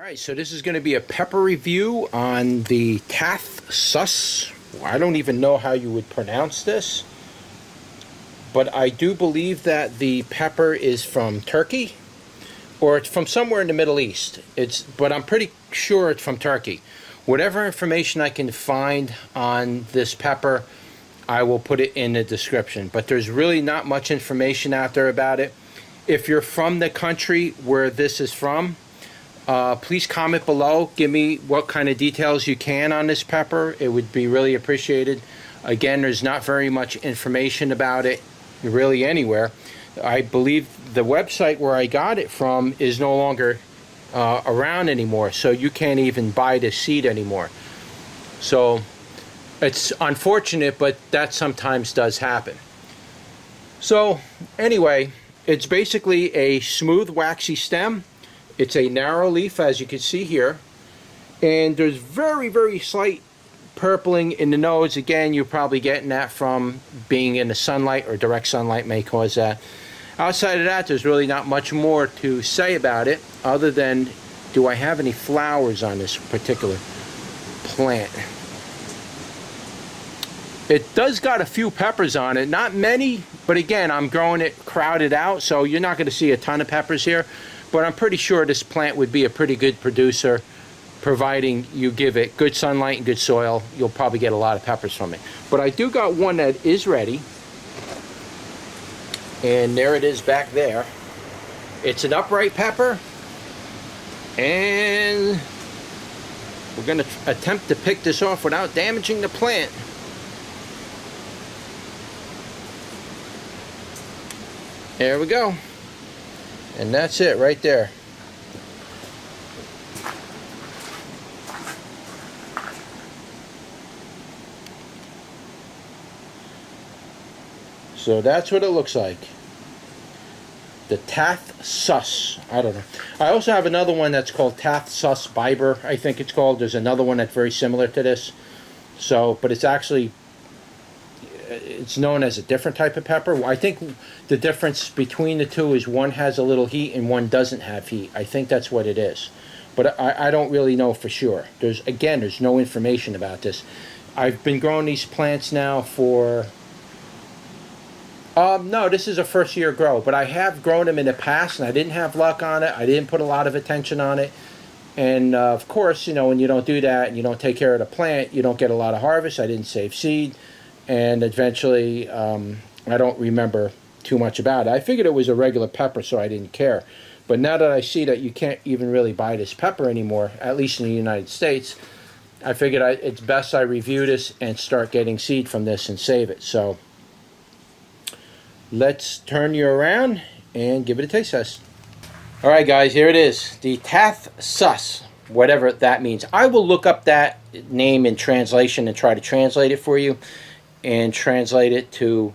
Alright, so this is going to be a pepper review on the Tatli Süs. I don't even know how you would pronounce this, but I do believe that the pepper is from Turkey, or it's from somewhere in the Middle East. But I'm pretty sure it's from Turkey. Whatever information I can find on this pepper, I will put it in the description. But there's really not much information out there about it. If you're from the country where this is from, please comment below. Give me what kind of details you can on this pepper. It would be really appreciated. Again, there's not very much information about it really anywhere. I believe the website where I got it from is no longer around anymore, so you can't even buy the seed anymore. So it's unfortunate, but that sometimes does happen. So anyway, it's basically a smooth waxy stem. It's a narrow leaf, as you can see here, and there's very, very slight purpling in the nose. Again, you're probably getting that from being in the sunlight, or direct sunlight may cause that. Outside of that, there's really not much more to say about it, other than, do I have any flowers on this particular plant? It does got a few peppers on it, not many, but again, I'm growing it crowded out, so you're not going to see a ton of peppers here. But I'm pretty sure this plant would be a pretty good producer, providing you give it good sunlight and good soil. You'll probably get a lot of peppers from it. But I do got one that is ready. And there it is back there. It's an upright pepper. And we're going to attempt to pick this off without damaging the plant. There we go. And that's it right there. So that's what it looks like. The Tatli Süs. I don't know. I also have another one that's called Tatli Süs Biber, I think it's called. There's another one that's very similar to this. So, but it's actually, it's known as a different type of pepper. I think the difference between the two is one has a little heat and one doesn't have heat. I think that's what it is. But I don't really know for sure. There's no information about this. I've been growing these plants now for... no, this is a first year grow. But I have grown them in the past and I didn't have luck on it. I didn't put a lot of attention on it. And of course, you know, when you don't do that and you don't take care of the plant, you don't get a lot of harvest. I didn't save seed. And eventually, I don't remember too much about it. I figured it was a regular pepper, so I didn't care. But now that I see that you can't even really buy this pepper anymore, at least in the United States, I figured it's best I review this and start getting seed from this and save it. So let's turn you around and give it a taste test. All right, guys, here it is. The Tatli Süs, whatever that means. I will look up that name in translation and try to translate it for you. And translate it to,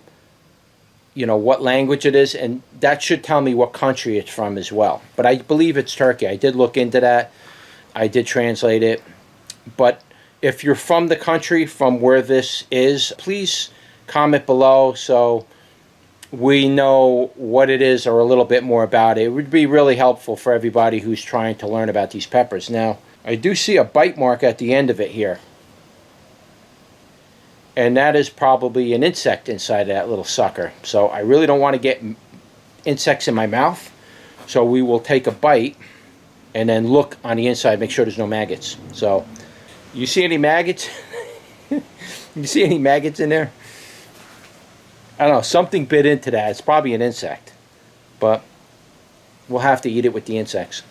you know, what language it is, and that should tell me what country it's from as well. But I believe it's Turkey. I did look into that. I did translate it. But if you're from the country from where this is, please comment below so we know what it is or a little bit more about it. It would be really helpful for everybody who's trying to learn about these peppers. Now, I do see a bite mark at the end of it here. And that is probably an insect inside of that little sucker. So I really don't want to get insects in my mouth. So we will take a bite and then look on the inside, make sure there's no maggots. So, you see any maggots? You see any maggots in there? I don't know, something bit into that. It's probably an insect. But we'll have to eat it with the insects.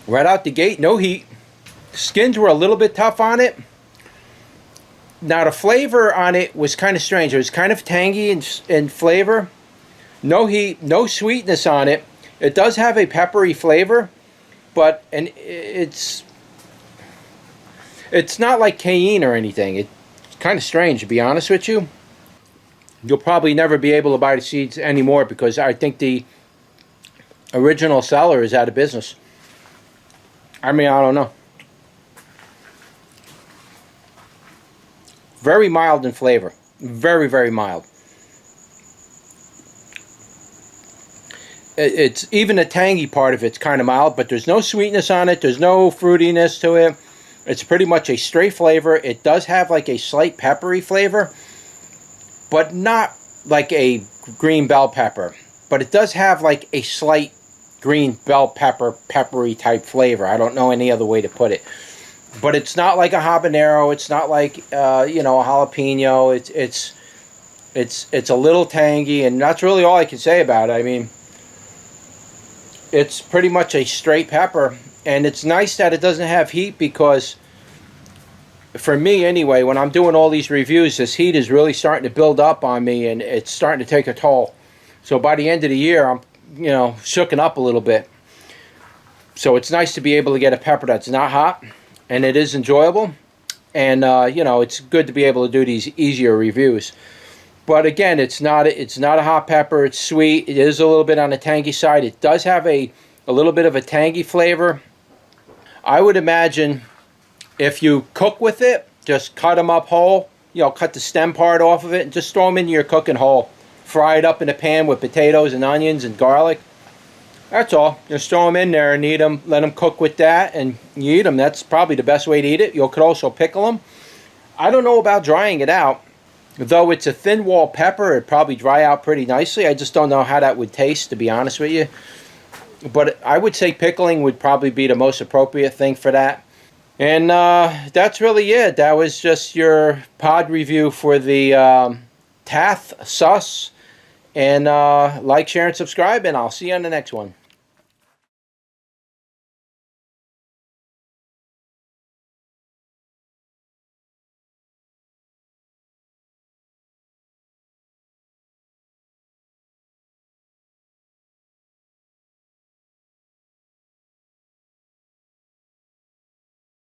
Right out the gate, no heat. Skins were a little bit tough on it. Now, the flavor on it was kind of strange. It was kind of tangy in flavor. No heat, no sweetness on it. It does have a peppery flavor, but it's not like cayenne or anything. It's kind of strange, to be honest with you. You'll probably never be able to buy the seeds anymore because I think the original seller is out of business. I mean, I don't know. Very mild in flavor. Very, very mild. it's even the tangy part of it's kind of mild, but there's no sweetness on it. There's no fruitiness to it. It's pretty much a straight flavor. It does have like a slight peppery flavor, but not like a green bell pepper. But it does have like a slight green bell pepper, peppery type flavor. I don't know any other way to put it. But it's not like a habanero. It's not like you know, a jalapeno. It's a little tangy, and that's really all I can say about it. I mean, it's pretty much a straight pepper, and it's nice that it doesn't have heat, because for me anyway, when I'm doing all these reviews, this heat is really starting to build up on me, and it's starting to take a toll. So by the end of the year, I'm, you know, shooken up a little bit. So it's nice to be able to get a pepper that's not hot, and it is enjoyable, and you know, it's good to be able to do these easier reviews. But again, it's not a hot pepper. It's sweet. It is a little bit on the tangy side. It does have a little bit of a tangy flavor. I would imagine if you cook with it, just cut them up whole. You know, cut the stem part off of it and just throw them into your cooking whole. Fry it up in a pan with potatoes and onions and garlic. That's all. Just throw them in there and eat them. Let them cook with that, and you eat them. That's probably the best way to eat it. You could also pickle them. I don't know about drying it out. Though it's a thin wall pepper, it'd probably dry out pretty nicely. I just don't know how that would taste, to be honest with you. But I would say pickling would probably be the most appropriate thing for that. And that's really it. That was just your pod review for the Tatli Süs. And like, share, and subscribe, and I'll see you on the next one.